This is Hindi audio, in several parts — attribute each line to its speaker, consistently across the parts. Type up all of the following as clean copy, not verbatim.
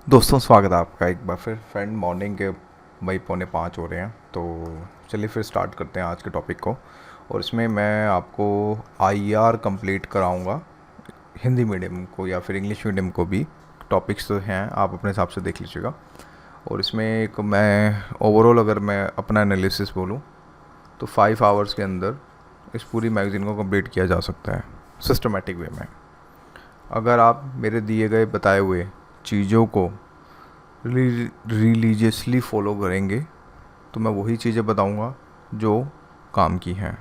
Speaker 1: दोस्तों, स्वागत है आपका एक बार फिर। फ्रेंड, मॉर्निंग के वही 4:45 हो रहे हैं, तो चलिए फिर स्टार्ट करते हैं आज के टॉपिक को। और इसमें मैं आपको आईआर कंप्लीट कराऊंगा, हिंदी मीडियम को या फिर इंग्लिश मीडियम को भी। टॉपिक्स तो हैं, आप अपने हिसाब से देख लीजिएगा। और इसमें एक मैं ओवरऑल अगर मैं अपना एनालिसिस बोलूँ तो 5 आवर्स के अंदर इस पूरी मैगज़ीन को कंप्लीट किया जा सकता है सिस्टमेटिक वे में। अगर आप मेरे दिए गए बताए हुए चीज़ों को रिलीजियसली फॉलो करेंगे तो मैं वही चीज़ें बताऊंगा जो काम की हैं।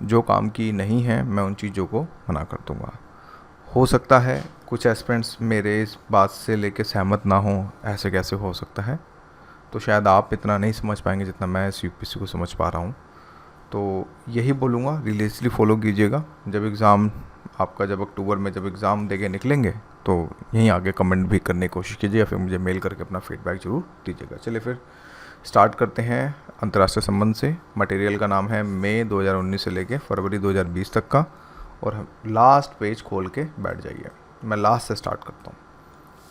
Speaker 1: जो काम की नहीं हैं मैं उन चीज़ों को मना कर दूंगा। हो सकता है कुछ एस्पिरेंट्स मेरे इस बात से लेके सहमत ना हों, ऐसे कैसे हो सकता है, तो शायद आप इतना नहीं समझ पाएंगे जितना मैं इस यूपीएससी को समझ पा रहा हूँ। तो यही बोलूँगा, रिलीजियसली फॉलो कीजिएगा। जब एग्ज़ाम आपका जब अक्टूबर में जब एग्ज़ाम देके निकलेंगे तो यहीं आगे कमेंट भी करने की कोशिश कीजिए या फिर मुझे मेल करके अपना फीडबैक ज़रूर दीजिएगा। चलिए फिर स्टार्ट करते हैं अंतर्राष्ट्रीय संबंध से। मटेरियल का नाम है मई 2019 से लेके फरवरी 2020 तक का, और लास्ट पेज खोल के बैठ जाइए। मैं लास्ट से स्टार्ट करता हूँ,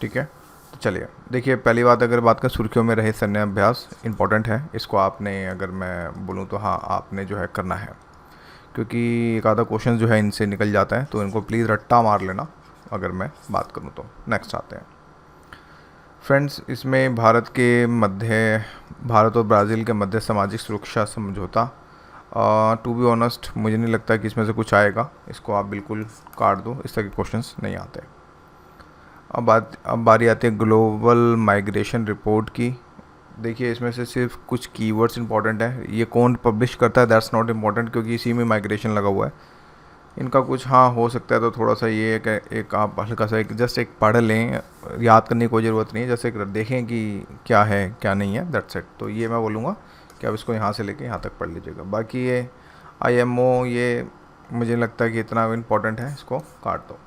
Speaker 1: ठीक है? तो चलिए देखिए, पहली बात अगर बात करें, सुर्खियों में रहे सैन्य अभ्यास इंपॉर्टेंट है। इसको आपने, अगर मैं बोलूँ तो हाँ, आपने जो है करना है, क्योंकि एक आधा क्वेश्चन जो है इनसे निकल जाता है, तो इनको प्लीज़ रट्टा मार लेना अगर मैं बात करूँ तो। नेक्स्ट आते हैं फ्रेंड्स, इसमें भारत और ब्राज़ील के मध्य सामाजिक सुरक्षा समझौता। टू बी ऑनेस्ट मुझे नहीं लगता कि इसमें से कुछ आएगा, इसको आप बिल्कुल काट दो, इस तरह के क्वेश्चंस नहीं आते। अब बारी आती है ग्लोबल माइग्रेशन रिपोर्ट की। देखिए, इसमें से सिर्फ कुछ कीवर्ड्स इंपॉर्टेंट है। ये कौन पब्लिश करता है दैट्स नॉट इम्पॉर्टेंट, क्योंकि इसी में माइग्रेशन लगा हुआ है। इनका कुछ हाँ हो सकता है, तो थोड़ा सा ये एक आप हल्का सा एक जस्ट एक पढ़ लें, याद करने की कोई ज़रूरत नहीं है, जैसे एक देखें कि क्या है क्या नहीं है, दैट्स इट। तो ये मैं बोलूँगा कि आप इसको यहाँ से लेके यहाँ तक पढ़ लीजिएगा। बाकी ये आईएमओ, ये मुझे लगता है कि इतना इम्पोर्टेंट है, इसको काट दो।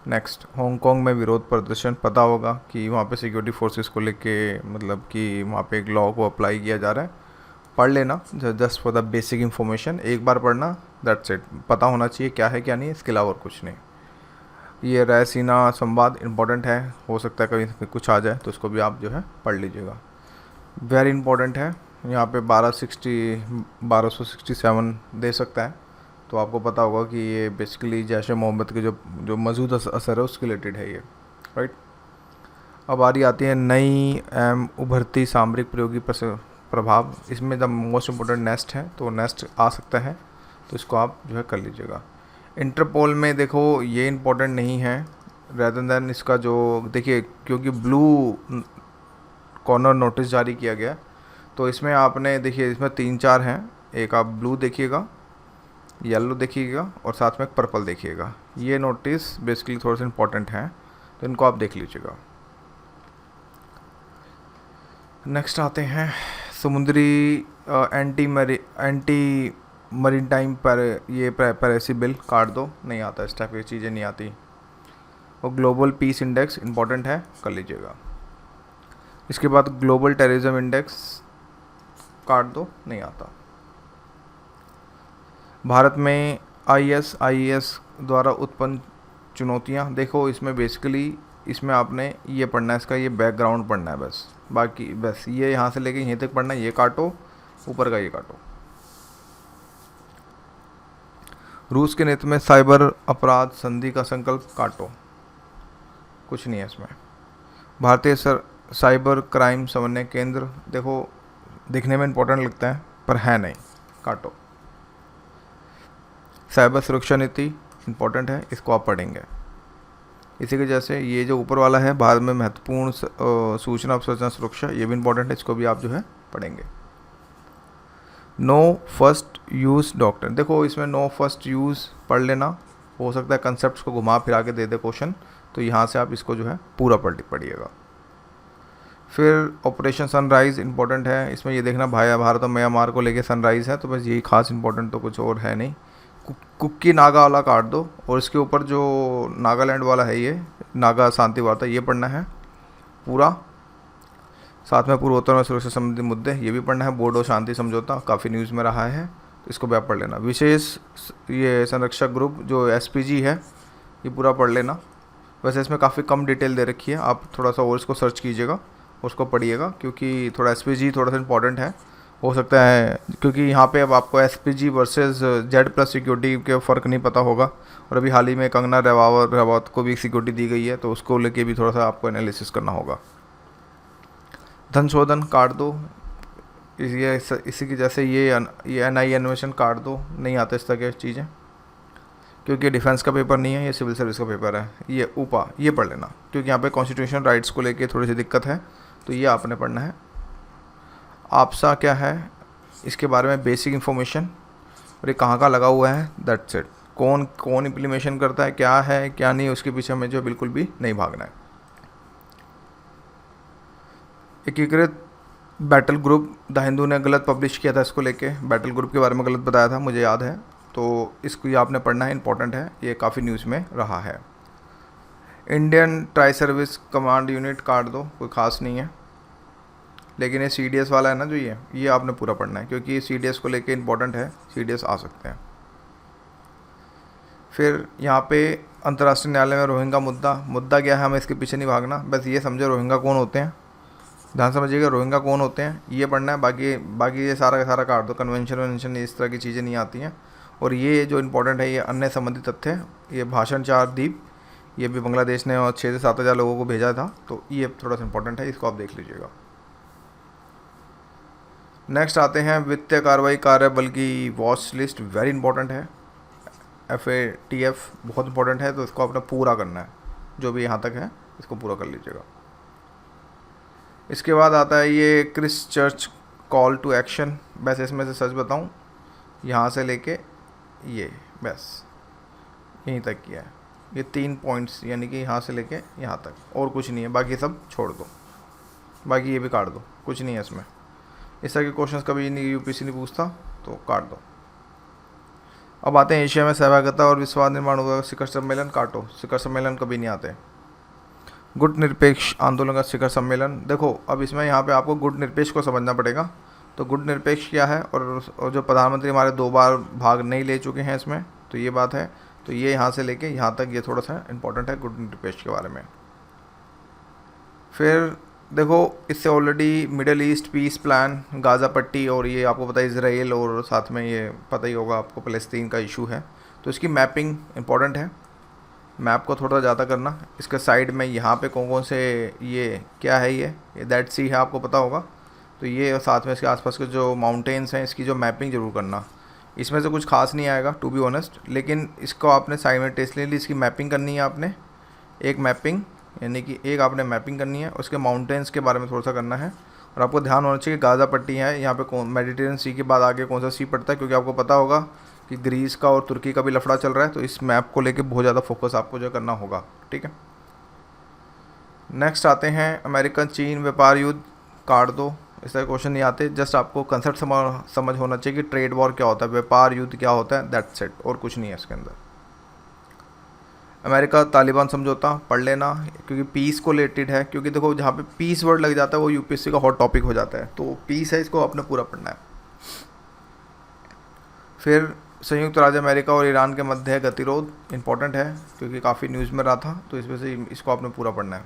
Speaker 1: नेक्स्ट, हांगकांग में विरोध प्रदर्शन। पता होगा कि वहाँ पे सिक्योरिटी फोर्सेस को लेके, मतलब कि वहाँ पे एक लॉ को अप्लाई किया जा रहा है। पढ़ लेना just for the basic information, एक बार पढ़ना, दैट्स इट। पता होना चाहिए क्या है क्या नहीं, इसके अलावा और कुछ नहीं। ये रायसीना संवाद इंपॉर्टेंट है, हो सकता है कभी कुछ आ जाए, तो इसको भी आप जो है पढ़ लीजिएगा। वेरी इंपॉर्टेंट है। यहाँ पे 1267 दे सकता है, तो आपको पता होगा कि ये बेसिकली जैश ए मोहम्मद के जो जो मौजूद असर है उसके रिलेटेड है ये, राइट। अब बारी आती है नई एम उभरती सामरिक प्रयोगी प्रभाव। इसमें द मोस्ट इम्पोर्टेंट नेस्ट है, तो नेस्ट आ सकता है, तो इसको आप जो है कर लीजिएगा। इंटरपोल में देखो, ये इम्पोर्टेंट नहीं है, रेदर देन इसका जो देखिए, क्योंकि ब्लू कॉर्नर नोटिस जारी किया गया, तो इसमें आपने देखिए इसमें 3-4 हैं। एक आप ब्लू देखिएगा, येलो देखिएगा, और साथ में पर्पल देखिएगा। ये नोटिस बेसिकली थोड़ा सा इंपॉर्टेंट है, तो इनको आप देख लीजिएगा। नेक्स्ट आते हैं समुद्री एंटी मरीन टाइम पर, ये पैरेसी बिल काट दो, नहीं आता, इस टाइप की चीज़ें नहीं आती। और ग्लोबल पीस इंडेक्स इंपॉर्टेंट है, कर लीजिएगा। इसके बाद ग्लोबल टेररिज्म इंडेक्स काट दो, नहीं आता। भारत में आईएस द्वारा उत्पन्न चुनौतियां। देखो, इसमें बेसिकली इसमें आपने ये पढ़ना है, इसका ये बैकग्राउंड पढ़ना है बस। बाकी बस ये यहाँ से लेके यहीं तक पढ़ना है, ये काटो, ऊपर का ये काटो। रूस के नेतृत्व में साइबर अपराध संधि का संकल्प काटो, कुछ नहीं है इसमें। भारतीय साइबर क्राइम समन्वय केंद्र, देखो दिखने में इंपॉर्टेंट लगता है पर है नहीं, काटो। साइबर सुरक्षा नीति इंपॉर्टेंट है, इसको आप पढ़ेंगे। इसी के जैसे ये जो ऊपर वाला है, भारत में महत्वपूर्ण सूचना अवसंरचना सुरक्षा, ये भी इंपॉर्टेंट है, इसको भी आप जो है पढ़ेंगे। नो फर्स्ट यूज़ डॉक्ट्रिन, देखो इसमें नो फर्स्ट यूज़ पढ़ लेना, हो सकता है कंसेप्ट को घुमा फिरा के दे दे क्वेश्चन, तो यहाँ से आप इसको जो है पूरा पढ़िएगा। फिर ऑपरेशन सनराइज़ इंपॉर्टेंट है, इसमें ये देखना भारत और म्यांमार को लेके सनराइज़ है, तो बस यही खास इंपॉर्टेंट, तो कुछ और है नहीं। कुक्की नागा वाला काट दो, और इसके ऊपर जो नागालैंड वाला है, ये नागा शांति वार्ता, ये पढ़ना है पूरा। साथ में पूर्वोत्तर में सुरक्षा संबंधी मुद्दे, ये भी पढ़ना है। बोडो शांति समझौता काफ़ी न्यूज़ में रहा है, तो इसको भी आप पढ़ लेना। विशेष ये संरक्षक ग्रुप जो एसपीजी है, ये पूरा पढ़ लेना। वैसे इसमें काफ़ी कम डिटेल दे रखी है, आप थोड़ा सा और इसको सर्च कीजिएगा, उसको पढ़िएगा, क्योंकि थोड़ा एसपीजी थोड़ा सा इंपॉर्टेंट है। हो सकता है क्योंकि यहाँ पे अब आपको SPG versus Z plus security के फ़र्क नहीं पता होगा, और अभी हाल ही में कंगना रनावत को भी सिक्योरिटी दी गई है, तो उसको लेके भी थोड़ा सा आपको एनालिसिस करना होगा। धन शोधन काट दो, इसी की जैसे ये NI एनिमेशन काट दो, नहीं आते इस तरह की चीज़ें, क्योंकि डिफेंस का पेपर नहीं है, ये सिविल सर्विस का पेपर है। ये ऊपा ये पढ़ लेना, क्योंकि यहाँ पे कॉन्स्टिट्यूशन राइट्स को लेके थोड़ी सी दिक्कत है, तो ये आपने पढ़ना है। आपसा क्या है, इसके बारे में बेसिक इन्फॉर्मेशन, और ये कहाँ लगा हुआ है, दैट्स इट। कौन कौन इम्प्लीमेशन करता है, क्या है क्या नहीं, उसके पीछे हमें जो बिल्कुल भी नहीं भागना है। एकीकृत बैटल ग्रुप, द हिंदू ने गलत पब्लिश किया था इसको लेके, बैटल ग्रुप के बारे में गलत बताया था, मुझे याद है, तो इसको ये आपने पढ़ना है, इंपॉर्टेंट है, ये काफ़ी न्यूज़ में रहा है। Indian tri service command unit काट दो, कोई ख़ास नहीं है, लेकिन ये CDS वाला है ना जो ये आपने पूरा पढ़ना है, क्योंकि CDS को लेके इंपॉर्टेंट है, CDS आ सकते हैं। फिर यहाँ पे अंतर्राष्ट्रीय न्यायालय में रोहिंगा मुद्दा क्या है, हमें इसके पीछे नहीं भागना, बस ये समझो रोहिंगा कौन होते हैं, ध्यान समझिएगा, रोहिंगा कौन होते हैं ये पढ़ना है, बाकी ये सारा का सारा काट दो, कन्वेंशन इस तरह की चीज़ें नहीं आती हैं। और ये जो इम्पोर्टेंट है, ये अन्य संबंधित तथ्य, ये भाषण 4 द्वीप, ये भी बांग्लादेश ने और 6 से 7 हज़ार लोगों को भेजा था, तो ये थोड़ा सा इंपॉर्टेंट है, इसको आप देख लीजिएगा। नेक्स्ट आते हैं वित्तीय कार्रवाई कार्य बल की वॉच लिस्ट, वेरी इंपॉर्टेंट है, FATF बहुत इंपॉर्टेंट है, तो इसको आपने पूरा करना है, जो भी यहाँ तक है इसको पूरा कर लीजिएगा। इसके बाद आता है ये Christchurch call to action, बस इसमें से सच बताऊँ, यहाँ से लेके ये बस यहीं तक किया है, ये 3 पॉइंट्स, यानी कि यहाँ से लेके यहाँ तक, और कुछ नहीं है, बाकी सब छोड़ दो, बाकी ये भी काट दो, कुछ नहीं है इसमें। इस तरह के क्वेश्चंस कभी नहीं UPSC नहीं पूछता, तो काट दो। अब आते हैं एशिया में सहभागिता और विश्वास निर्माण होगा, शिखर सम्मेलन काटो, शिखर सम्मेलन कभी नहीं आते। गुट निरपेक्ष आंदोलन का शिखर सम्मेलन, देखो अब इसमें यहाँ पे आपको गुट निरपेक्ष को समझना पड़ेगा, तो गुट निरपेक्ष क्या है, और जो प्रधानमंत्री हमारे 2 बार भाग नहीं ले चुके हैं इसमें, तो ये बात है, तो ये यहाँ से लेके यहाँ तक ये थोड़ा सा इंपॉर्टेंट है गुट निरपेक्ष के बारे में। फिर देखो इससे already Middle East peace plan, Gaza पट्टी, और ये आपको पता है इसराइल, और साथ में ये पता ही होगा आपको फ़लस्तीन का इशू है, तो इसकी मैपिंग इंपॉर्टेंट है, मैप को थोड़ा ज़्यादा करना। इसके साइड में यहाँ पे कौन कौन से, ये क्या है, ये दैट सी है, आपको पता होगा, तो ये, और साथ में इसके आसपास के जो माउंटेन्स हैं, इसकी जो मैपिंग ज़रूर करना। इसमें से कुछ खास नहीं आएगा टू बी ऑनेस्ट, लेकिन इसको आपने साइमल्टेनियसली इसकी मैपिंग करनी है, आपने एक मैपिंग, यानी कि एक आपने मैपिंग करनी है, उसके माउंटेन्स के बारे में थोड़ा सा करना है। और आपको ध्यान होना चाहिए गाज़ा पट्टी है, यहाँ पे कौन मेडिटेरियन सी के बाद आगे कौन सा सी पड़ता है, क्योंकि आपको पता होगा कि ग्रीस का और तुर्की का भी लफड़ा चल रहा है, तो इस मैप को लेके बहुत ज़्यादा फोकस आपको जो करना होगा, ठीक है। नेक्स्ट आते हैं अमेरिकन चीन व्यापार युद्ध, काट दो, इस तरह क्वेश्चन नहीं आते, जस्ट आपको कंसेप्ट समझ होना चाहिए कि ट्रेड वॉर क्या होता है, व्यापार युद्ध क्या होता है, दैट्स इट, और कुछ नहीं है इसके अंदर। अमेरिका तालिबान समझौता पढ़ लेना, क्योंकि पीस को रिलेटेड है, क्योंकि देखो जहाँ पे पीस वर्ड लग जाता है वो UPSC का हॉट टॉपिक हो जाता है, तो पीस है, इसको आपने पूरा पढ़ना है। फिर संयुक्त राज्य अमेरिका और ईरान के मध्य गतिरोध, इंपॉर्टेंट है, क्योंकि काफ़ी न्यूज़ में रहा था, तो इसमें से इसको आपने पूरा पढ़ना है।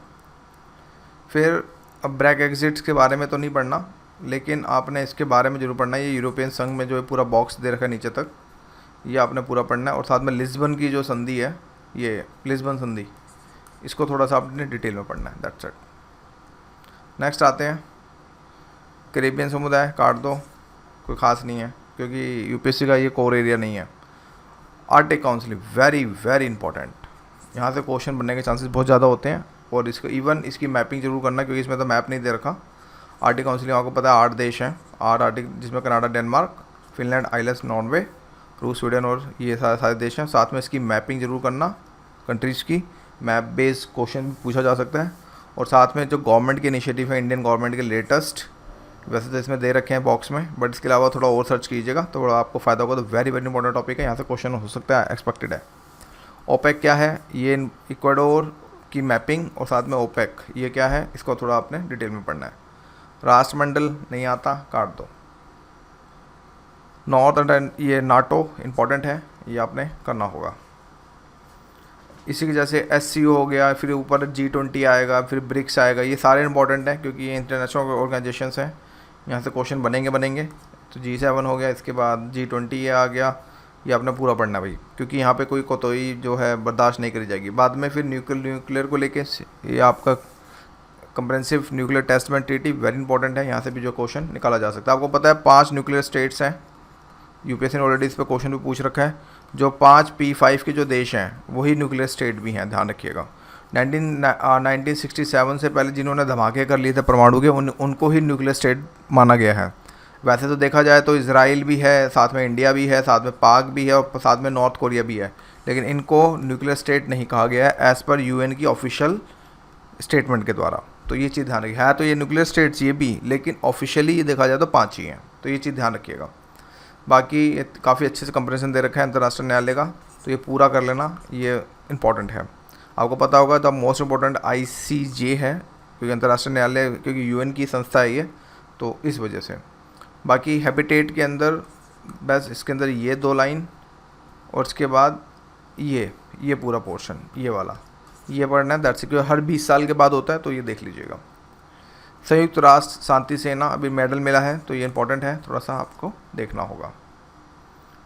Speaker 1: फिर अब ब्रेक एग्जिट्स के बारे में तो नहीं पढ़ना, लेकिन आपने इसके बारे में जरूर पढ़ना है, ये यूरोपियन संघ में जो है पूरा बॉक्स दे रखा है नीचे तक, ये आपने पूरा पढ़ना है। और साथ में लिस्बन की जो संधि है, ये लिस्बन संधि, इसको थोड़ा सा आपने डिटेल में पढ़ना है, दैट्स इट। नेक्स्ट आते हैं कैरेबियन समुदाय, काट दो, कोई ख़ास नहीं है, क्योंकि UPSC का ये कोर एरिया नहीं है। Arctic council very very important, यहाँ से क्वेश्चन बनने के चांसेस बहुत ज़्यादा होते हैं, और इसको इवन इसकी मैपिंग जरूर करना, क्योंकि इसमें तो मैप नहीं दे रखा। आर्टिक काउंसिल आपको पता है 8 देश हैं, 8 आर्टिक, जिसमें Canada, Denmark, Finland, Iceland, Norway, रूस, स्वीडन, और ये सारे देश हैं। साथ में इसकी मैपिंग जरूर करना, कंट्रीज़ की मैप बेस्ड क्वेश्चन पूछा जा सकता है। और साथ में जो गवर्नमेंट के इनिशिएटिव है, इंडियन गवर्नमेंट के लेटेस्ट, वैसे तो इसमें दे रखे हैं बॉक्स में, बट इसके अलावा थोड़ा और सर्च कीजिएगा तो थोड़ा आपको फ़ायदा होगा। तो वेरी वेरी इंपॉर्टेंट टॉपिक है, यहाँ से क्वेश्चन हो सकता है, एक्सपेक्टेड है। ओपेक क्या है, ये इक्वाडोर की मैपिंग, और साथ में ओपेक ये क्या है, इसको थोड़ा आपने डिटेल में पढ़ना है। राष्ट्रमंडल नहीं आता, काट दो। नॉर्थ ये नाटो इंपॉर्टेंट है, ये आपने करना होगा। इसी की जैसे SCO हो गया, फिर ऊपर G20 आएगा, फिर ब्रिक्स आएगा, ये सारे इंपॉर्टेंट हैं क्योंकि ये इंटरनेशनल ऑर्गेनाइजेशंस हैं, यहाँ से क्वेश्चन बनेंगे। तो G7 हो गया, इसके बाद G20 ये आ गया, ये आपने पूरा पढ़ना भाई, क्योंकि यहाँ पे कोई कोतोही जो है बर्दाश्त नहीं करी जाएगी। बाद में फिर न्यूक्लियर को लेके ये आपका comprehensive nuclear test ban treaty very important है, यहाँ से भी जो क्वेश्चन निकाला जा सकता है। आपको पता है 5 न्यूक्लियर स्टेट्स हैं, यूपीएससी ने ऑलरेडी इस पर क्वेश्चन भी पूछ रखा है। जो 5 P5 के जो देश हैं वही न्यूक्लियर स्टेट भी हैं, ध्यान रखिएगा। 1967 से पहले जिन्होंने धमाके कर लिए थे परमाणु के, उनको ही न्यूक्लियर स्टेट माना गया है। वैसे तो देखा जाए तो इजराइल भी है, साथ में इंडिया भी है, साथ में पाक भी है और साथ में नॉर्थ कोरिया भी है, लेकिन इनको न्यूक्लियर स्टेट नहीं कहा गया है एज़ पर UN की ऑफिशियल स्टेटमेंट के द्वारा। तो ये चीज़ ध्यान रखिए, है तो ये न्यूक्लियर स्टेट्स ये भी, लेकिन ऑफिशियली ये देखा जाए तो 5 ही हैं, तो ये चीज़ ध्यान रखिएगा। बाकी काफ़ी अच्छे से कंपैरिजन दे रखा है अंतर्राष्ट्रीय न्यायालय का, तो ये पूरा कर लेना, ये इंपॉर्टेंट है। आपको पता होगा द मोस्ट इंपॉर्टेंट ICJ है, क्योंकि अंतर्राष्ट्रीय न्यायालय, क्योंकि UN की संस्था है ये, तो इस वजह से। बाकी हैबिटेट के अंदर बस इसके अंदर ये 2 लाइन और इसके बाद ये पूरा पोर्शन, ये वाला ये पढ़ना है। दैट्स क्योंकि हर 20 साल के बाद होता है, तो ये देख लीजिएगा। संयुक्त राष्ट्र शांति सेना अभी मेडल मिला है, तो ये इंपॉर्टेंट है, थोड़ा सा आपको देखना होगा।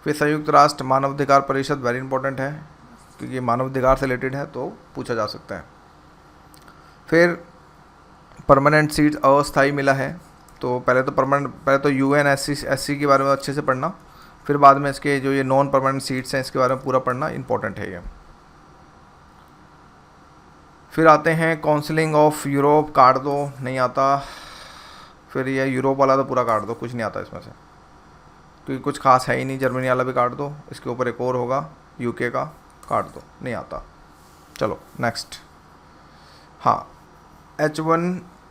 Speaker 1: फिर संयुक्त राष्ट्र मानवाधिकार परिषद वेरी इंपॉर्टेंट है, क्योंकि ये मानवाधिकार से रिलेटेड है, तो पूछा जा सकता है। फिर परमानेंट सीट अस्थायी मिला है, तो पहले तो UNSC के बारे में अच्छे से पढ़ना, फिर बाद में इसके जो ये नॉन परमानेंट सीट्स हैं इसके बारे में पूरा पढ़ना, इंपॉर्टेंट है ये। फिर आते हैं काउंसिलिंग ऑफ यूरोप, काट दो, नहीं आता। फिर ये यूरोप वाला तो पूरा काट दो, कुछ नहीं आता इसमें से, क्योंकि कुछ खास है ही नहीं। जर्मनी वाला भी काट दो, इसके ऊपर एक और होगा UK का, काट दो, नहीं आता। चलो नेक्स्ट। हाँ,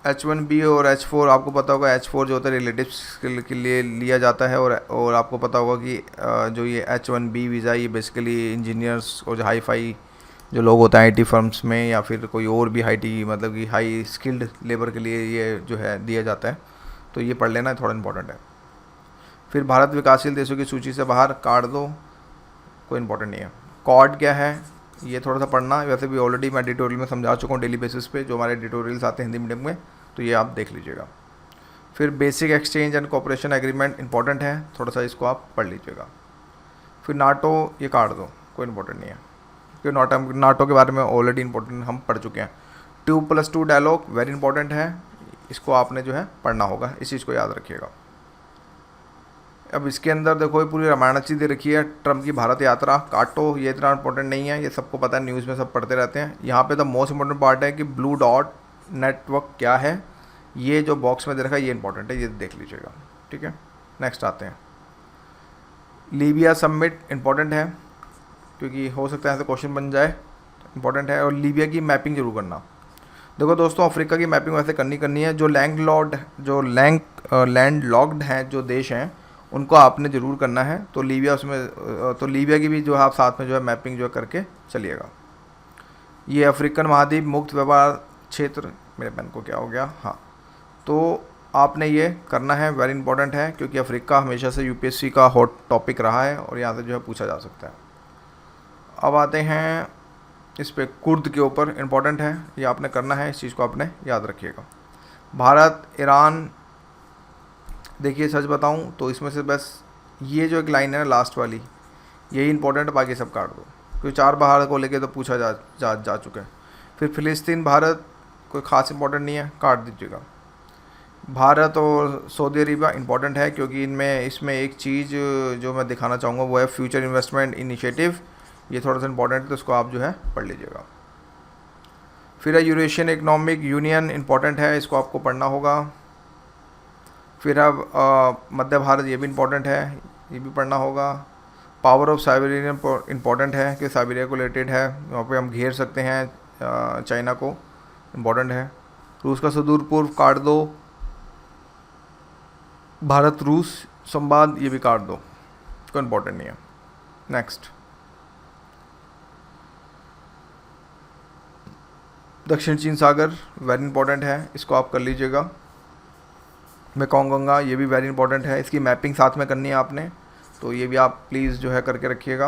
Speaker 1: H1B और H4 आपको पता होगा, H4 जो होता है रिलेटिव्स के लिए लिया जाता है, और आपको पता होगा कि जो ये H1B वीज़ा ये बेसिकली इंजीनियर्स और जो हाई फाई जो लोग होते हैं IT फर्म्स में, या फिर कोई और भी मतलब कि हाई स्किल्ड लेबर के लिए ये जो है दिया जाता है, तो ये पढ़ लेना, थोड़ा इंपॉर्टेंट है। फिर भारत विकासशील देशों की सूची से बाहर, काट दो, कोई इंपॉर्टेंट नहीं है। कॉड क्या है ये थोड़ा सा पढ़ना, वैसे भी ऑलरेडी मैं एडिटोरियल में समझा चुका हूँ डेली बेसिस पे, जो हमारे एडिटोरियल्स आते हैं हिंदी मीडियम में, तो ये आप देख लीजिएगा। फिर basic exchange and cooperation agreement important है, थोड़ा सा इसको आप पढ़ लीजिएगा। फिर नाटो, ये काट दो, कोई इंपॉर्टेंट नहीं है, क्योंकि नाटो के बारे में ऑलरेडी इंपॉर्टेंट हम पढ़ चुके हैं। 2+2 डायलॉग वेरी इंपॉर्टेंट है, इसको आपने जो है पढ़ना होगा, इस चीज़ को याद रखिएगा। अब इसके अंदर देखो ये पूरी रामायण चीज़ दे रखी है, ट्रम्प की भारत यात्रा, काटो, ये इतना इंपॉर्टेंट नहीं है, ये सबको पता है, न्यूज़ में सब पढ़ते रहते हैं। यहाँ पे द मोस्ट इंपॉर्टेंट पार्ट है कि ब्लू डॉट नेटवर्क क्या है, ये जो बॉक्स में दे रखा है ये इंपॉर्टेंट है, ये देख लीजिएगा, ठीक है। नेक्स्ट आते हैं, लीबिया समिट इंपॉर्टेंट है, क्योंकि हो सकता है ऐसे क्वेश्चन बन जाए, इंपॉर्टेंट है। और लीबिया की मैपिंग जरूर करना। देखो दोस्तों, अफ्रीका की मैपिंग वैसे करनी है, जो लैंड लॉक्ड हैं जो देश हैं उनको आपने ज़रूर करना है, तो लीबिया की भी जो है आप साथ में जो है मैपिंग जो है करके चलिएगा। ये अफ्रीकन महाद्वीप मुक्त व्यापार क्षेत्र, मेरे पेन को क्या हो गया, हाँ, तो आपने ये करना है, वेरी इंपॉर्टेंट है, क्योंकि अफ्रीका हमेशा से UPSC का हॉट टॉपिक रहा है और यहाँ से जो है पूछा जा सकता है। अब आते हैं इस पे, कुर्द के ऊपर इंपॉर्टेंट है, ये आपने करना है, इस चीज़ को आपने याद रखिएगा। भारत ईरान, देखिए सच बताऊं तो इसमें से बस ये जो एक लाइन है ना लास्ट वाली, यही इंपॉर्टेंट है, बाकी सब काट दो, क्योंकि 4 भारत को लेके तो पूछा जा चुका है। फिर फिलिस्तीन भारत कोई ख़ास इंपॉर्टेंट नहीं है, काट दीजिएगा। भारत और सऊदी अरेबिया इंपॉर्टेंट है, क्योंकि इसमें एक चीज़ जो मैं दिखाना चाहूँगा वो है फ्यूचर इन्वेस्टमेंट इनिशिएटिव, ये थोड़ा सा इंपॉर्टेंट है, तो इसको आप जो है पढ़ लीजिएगा। फिर यूरेशियन इकोनॉमिक यूनियन इंपॉर्टेंट है, इसको आपको पढ़ना होगा। फिर अब मध्य भारत, ये भी इंपॉर्टेंट है, ये भी पढ़ना होगा। पावर ऑफ साइबेरियन इंपॉर्टेंट है, कि साइबेरिया को रिलेटेड है, वहाँ पे हम घेर सकते हैं चाइना को, इंपॉर्टेंट है। रूस का सुदूर पूर्व, काट दो। भारत रूस संवाद, ये भी काट दो, कोई इंपॉर्टेंट नहीं है। नेक्स्ट, दक्षिण चीन सागर वेरी इंपॉर्टेंट है, इसको आप कर लीजिएगा। मेकोंग गंगा, ये भी वेरी इंपॉर्टेंट है, इसकी मैपिंग साथ में करनी है आपने, तो ये भी आप प्लीज़ जो है करके रखिएगा।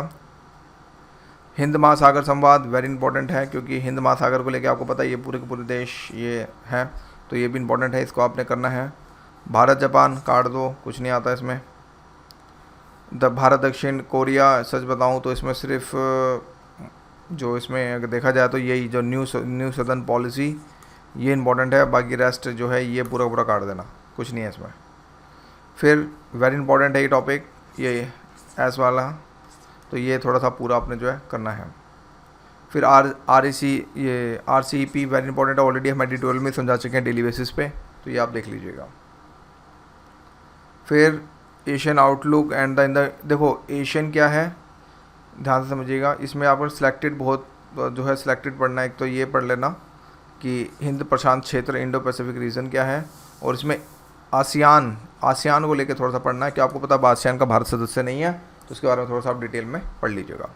Speaker 1: हिंद महासागर संवाद वेरी इंपॉर्टेंट है, क्योंकि हिंद महासागर को लेकर आपको पता है ये पूरे के पूरे देश ये है, तो ये भी इंपॉर्टेंट है, इसको आपने करना है। भारत जापान काट दो, कुछ नहीं आता इसमें। भारत दक्षिण कोरिया, सच बताऊं तो इसमें सिर्फ जो इसमें अगर देखा जाए तो यही जो न्यू सदर्न पॉलिसी ये इंपॉर्टेंट है, बाकी रेस्ट जो है ये पूरा पूरा काट देना, कुछ नहीं है इसमें। फिर वेरी इंपॉर्टेंट है ये टॉपिक, ये एस वाला, तो ये थोड़ा सा पूरा आपने जो है करना है। फिर R C P very important है, ऑलरेडी हम एडिटोरियल में समझा चुके हैं डेली बेसिस पे, तो ये आप देख लीजिएगा। फिर एशियन आउटलुक एंड द देखो एशियन क्या है ध्यान से समझिएगा, इसमें आपको सिलेक्टेड बहुत जो है सिलेक्टेड पढ़ना है। एक तो ये पढ़ लेना कि हिंद प्रशांत क्षेत्र इंडो पैसिफिक रीजन क्या है, और इसमें आसियान को लेकर थोड़ा सा पढ़ना है कि आपको पता है आसियान का भारत सदस्य नहीं है, तो उसके बारे में थोड़ा सा आप डिटेल में पढ़ लीजिएगा।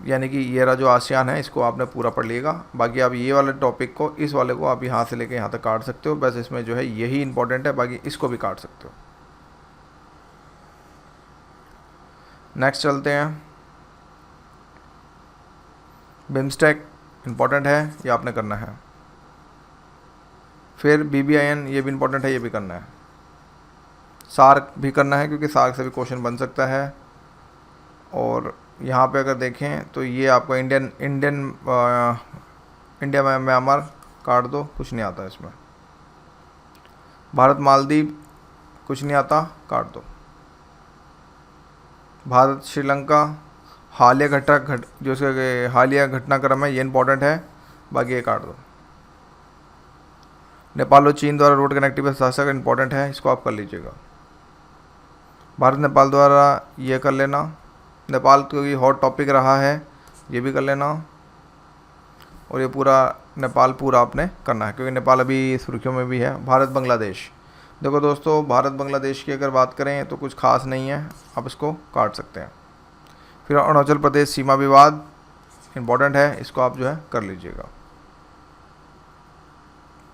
Speaker 1: यानी कि ये रहा जो आसियान है, इसको आपने पूरा पढ़ लीजिएगा। बाकी आप ये वाले टॉपिक को, इस वाले को आप यहाँ से लेके यहाँ तक काट सकते हो, बस इसमें जो है यही इंपॉर्टेंट है, बाकी इसको भी काट सकते हो। नेक्स्ट चलते हैं, बिम्स्टेक इंपॉर्टेंट है, ये आपने करना है। फिर BBIN ये भी इंपॉर्टेंट है, ये भी करना है। सार्क भी करना है, क्योंकि सार्क से भी क्वेश्चन बन सकता है। और यहाँ पे अगर देखें तो ये आपको इंडिया में म्यांमार काट दो, कुछ नहीं आता इसमें। भारत मालदीव कुछ नहीं आता, काट दो। भारत श्रीलंका हालिया हालिया घटनाक्रम है, ये इंपॉर्टेंट है, बाकी ये काट दो। नेपाल और चीन द्वारा रोड कनेक्टिविटी शासक इंपॉर्टेंट है, इसको आप कर लीजिएगा। भारत नेपाल द्वारा ये कर लेना, नेपाल तो ये हॉट टॉपिक रहा है, ये भी कर लेना। और ये पूरा नेपाल पूरा आपने करना है, क्योंकि नेपाल अभी सुर्खियों में भी है। भारत बांग्लादेश, देखो दोस्तों भारत बांग्लादेश की अगर बात करें तो कुछ खास नहीं है, आप इसको काट सकते हैं। फिर अरुणाचल प्रदेश सीमा विवाद इंपॉर्टेंट है, इसको आप जो है कर लीजिएगा।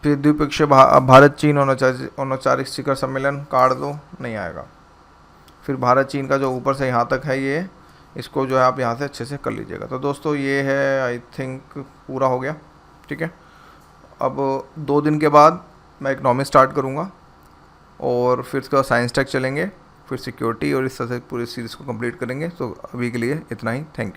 Speaker 1: फिर द्विपक्षीय भारत चीन अनौपचारिक शिखर सम्मेलन काट दो, नहीं आएगा। फिर भारत चीन का जो ऊपर से यहाँ तक है ये, इसको जो है आप यहाँ से अच्छे से कर लीजिएगा। तो दोस्तों ये है आई थिंक पूरा हो गया, ठीक है। अब 2 दिन के बाद मैं इकोनॉमिक्स स्टार्ट करूँगा, और फिर उसके बाद साइंस टेक चलेंगे, फिर सिक्योरिटी, और इस तरह से पूरी सीरीज़ को कंप्लीट करेंगे। तो अभी के लिए इतना ही, थैंक यू।